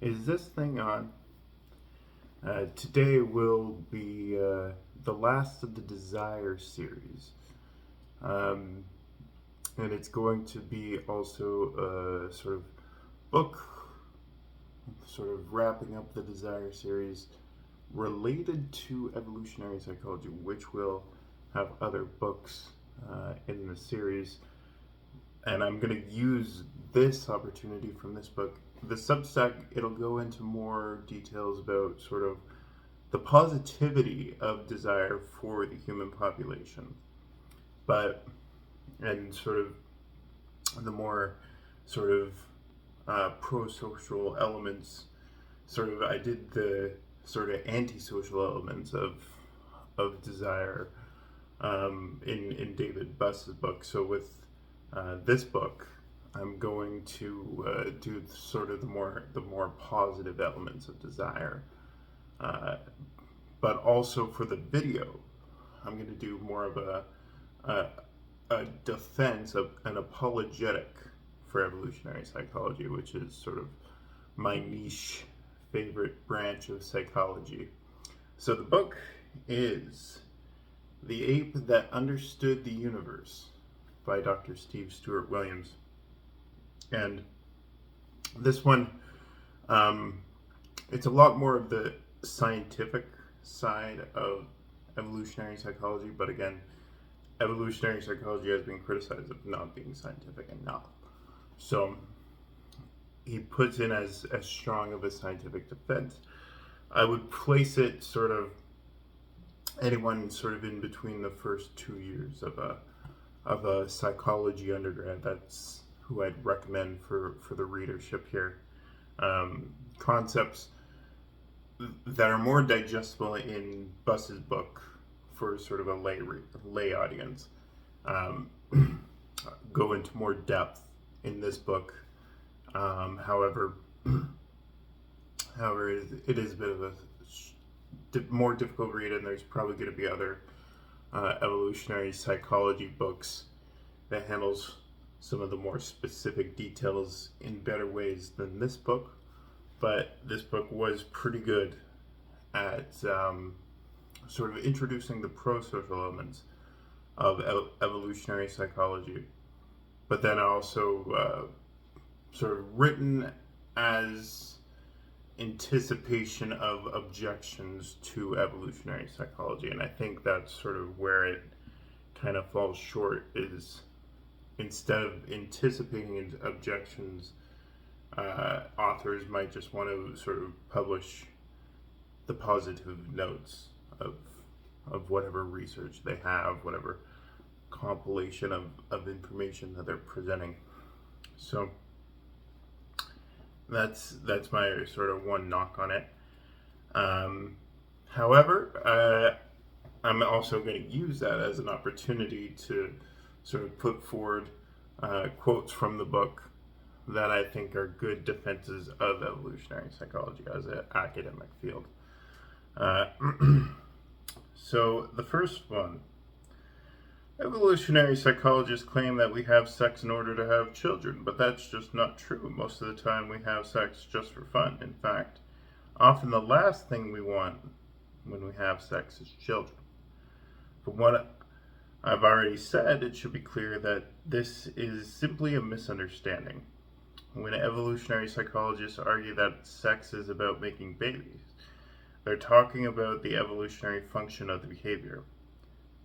Is this thing on? Today will be the last of the Desire series. Um, and it's going to be also a sort of book, sort of wrapping up the Desire series related to evolutionary psychology, which will have other books in the series. And I'm going to use this opportunity from this book. The Substack, it'll go into more details about sort of the positivity of desire for the human population, and sort of the more sort of pro-social elements. I did the sort of anti-social elements of desire in David Buss's book. So with this book, I'm going to do sort of the more positive elements of desire, but also for the video, I'm going to do more of a defense of an apologetic for evolutionary psychology, which is sort of my niche favorite branch of psychology. So the book is The Ape That Understood the Universe by Dr. Stewart-Williams. And this one, it's a lot more of the scientific side of evolutionary psychology, but again, evolutionary psychology has been criticized of not being scientific enough. So he puts in as strong of a scientific defense. I would place it sort of anyone sort of in between the first 2 years of a psychology undergrad. That's who I'd recommend for the readership here. Concepts that are more digestible in Buss's book for sort of a lay audience go into more depth in this book. However, it is a bit of a more difficult read, and there's probably going to be other evolutionary psychology books that handles some of the more specific details in better ways than this book. But this book was pretty good at sort of introducing the pro-social elements of evolutionary psychology, but then also sort of written as anticipation of objections to evolutionary psychology. And I think that's sort of where it kind of falls short, is instead of anticipating objections, authors might just want to sort of publish the positive notes of whatever research they have, whatever compilation of information that they're presenting. So that's my sort of one knock on it. However, I'm also going to use that as an opportunity to sort of put forward quotes from the book that I think are good defenses of evolutionary psychology as an academic field. So the first one: evolutionary psychologists claim that we have sex in order to have children, but that's just not true. Most of the time we have sex just for fun. In fact, often the last thing we want when we have sex is children. From what I've already said, it should be clear that this is simply a misunderstanding. When evolutionary psychologists argue that sex is about making babies, they're talking about the evolutionary function of the behavior,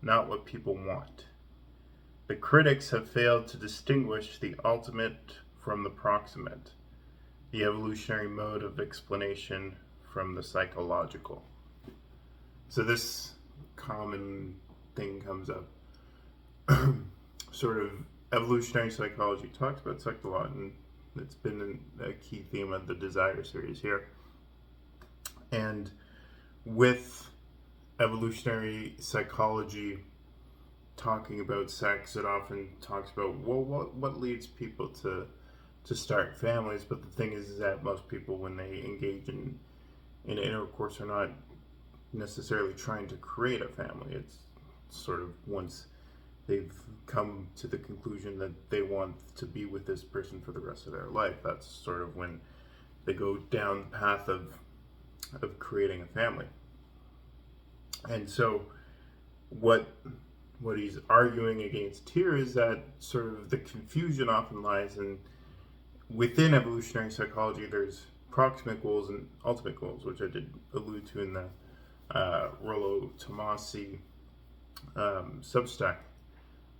not what people want. The critics have failed to distinguish the ultimate from the proximate, the evolutionary mode of explanation from the psychological. So this common thing comes up. Sort of evolutionary psychology talks about sex a lot, and it's been a key theme of the Desire series here. And with evolutionary psychology talking about sex, it often talks about, well, what leads people to start families. But the thing is that most people, when they engage in intercourse, are not necessarily trying to create a family. It's sort of once they've come to the conclusion that they want to be with this person for the rest of their life, that's sort of when they go down the path of creating a family. And so what he's arguing against here is that sort of the confusion often lies in, within evolutionary psychology, there's proximate goals and ultimate goals, which I did allude to in the Rollo Tomasi Substack.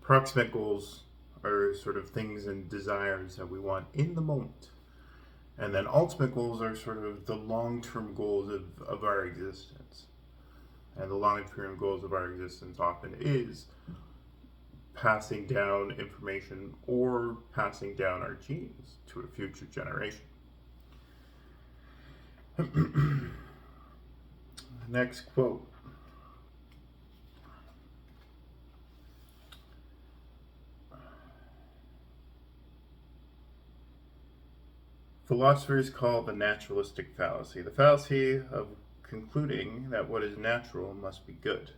Proximate goals are sort of things and desires that we want in the moment. And then ultimate goals are sort of the long-term goals of our existence. And the long-term goals of our existence often is passing down information or passing down our genes to a future generation. Next quote. Philosophers call the naturalistic fallacy the fallacy of concluding that what is natural must be good.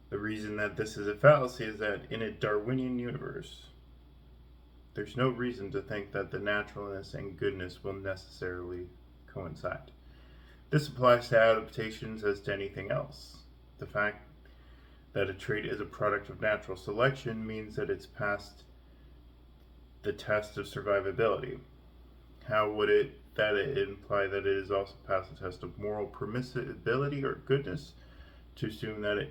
The reason that this is a fallacy is that in a Darwinian universe, there's no reason to think that the naturalness and goodness will necessarily coincide. This applies to adaptations as to anything else. The fact that a trait is a product of natural selection means that it's passed the test of survivability. How would it imply that it is also passed the test of moral permissibility or goodness? To assume that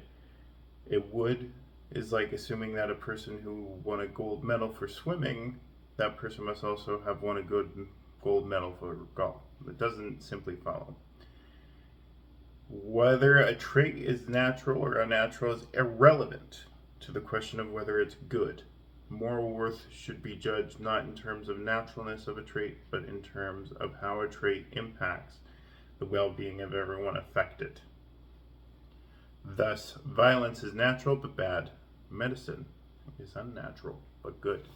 it would is like assuming that a person who won a gold medal for swimming, that person must also have won a good gold medal for golf. It doesn't simply follow. Whether a trait is natural or unnatural is irrelevant to the question of whether it's good. Moral worth should be judged not in terms of naturalness of a trait, but in terms of how a trait impacts the well-being of everyone affected. Thus, violence is natural but bad. Medicine is unnatural but good.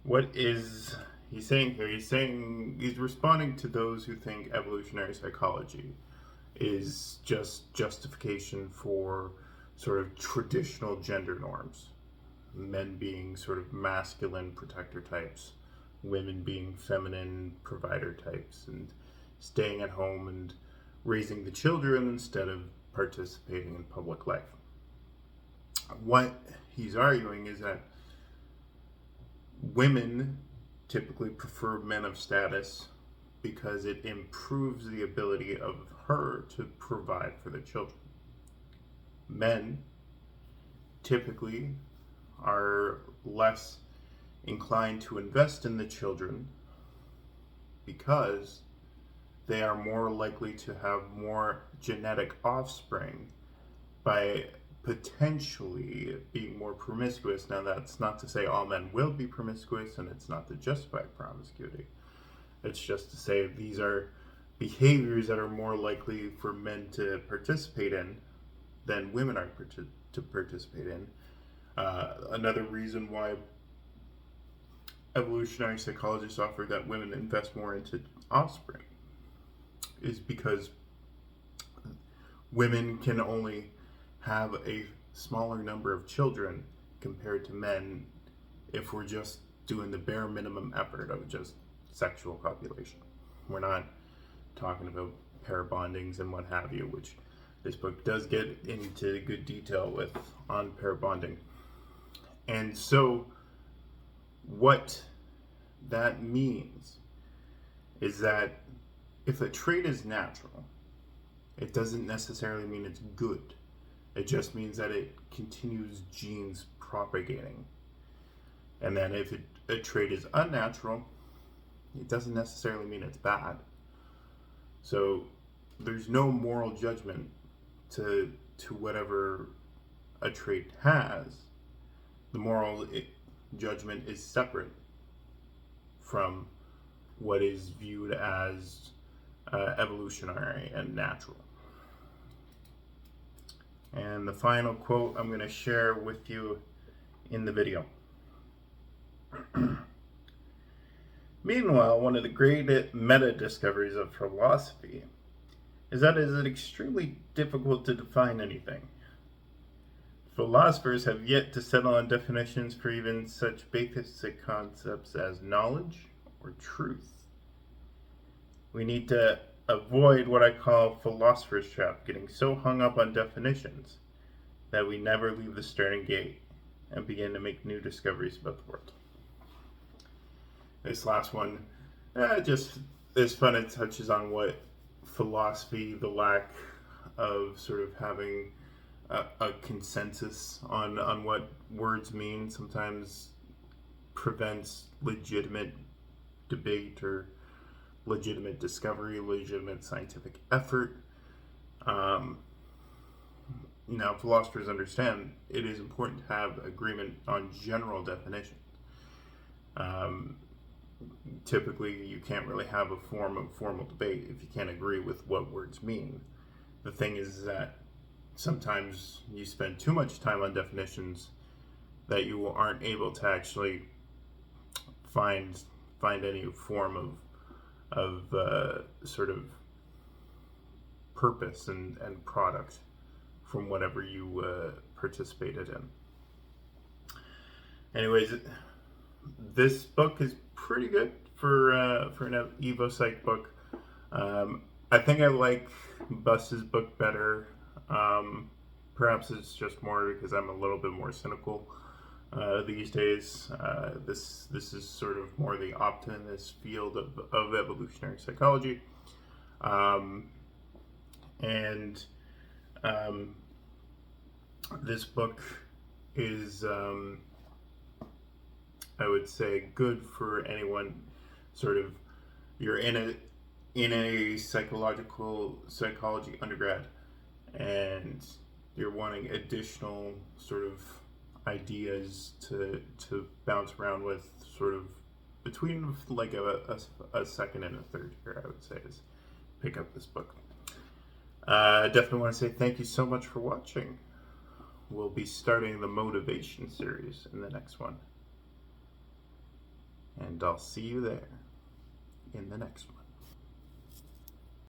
What is he saying here? He's responding to those who think evolutionary psychology is just justification for sort of traditional gender norms. Men being sort of masculine protector types, women being feminine provider types, and staying at home and raising the children instead of participating in public life. What he's arguing is that women typically prefer men of status because it improves the ability of her to provide for the children. Men typically are less inclined to invest in the children because they are more likely to have more genetic offspring by potentially being more promiscuous. Now, that's not to say all men will be promiscuous, and it's not to justify promiscuity. It's just to say these are behaviors that are more likely for men to participate in than women are to participate in. Another reason why evolutionary psychologists offer that women invest more into offspring is because women can only have a smaller number of children compared to men if we're just doing the bare minimum effort of just sexual copulation. We're not talking about pair bondings and what have you, which this book does get into good detail with on pair bonding. And so what that means is that if a trait is natural, it doesn't necessarily mean it's good. It just means that it continues genes propagating. And then if a trait is unnatural, it doesn't necessarily mean it's bad. So there's no moral judgment to whatever a trait has. The moral judgment is separate from what is viewed as evolutionary and natural. And the final quote I'm going to share with you in the video. Meanwhile, one of the great meta-discoveries of philosophy is that it is extremely difficult to define anything. Philosophers have yet to settle on definitions for even such basic concepts as knowledge or truth. We need to avoid what I call philosopher's trap, getting so hung up on definitions that we never leave the starting gate and begin to make new discoveries about the world. This last one just is fun. It touches on what philosophy, the lack of sort of having a consensus on what words mean, sometimes prevents legitimate debate or legitimate discovery, legitimate scientific effort. Now, philosophers understand it is important to have agreement on general definitions. Typically, you can't really have a form of formal debate if you can't agree with what words mean. The thing is that sometimes you spend too much time on definitions that you aren't able to actually find any form of sort of purpose and product from whatever you participated in. Anyways, this book is pretty good for an Evo Psych book. I think I like Bus's book better. Perhaps it's just more because I'm a little bit more cynical these days. This is sort of more the optimist field of evolutionary psychology. This book is, I would say, good for anyone sort of, you're in a psychology undergrad and you're wanting additional sort of ideas to bounce around with, sort of between like a second and a third year, I would say, is pick up this book. Definitely want to say thank you so much for watching. We'll be starting the motivation series in the next one. And I'll see you there in the next one.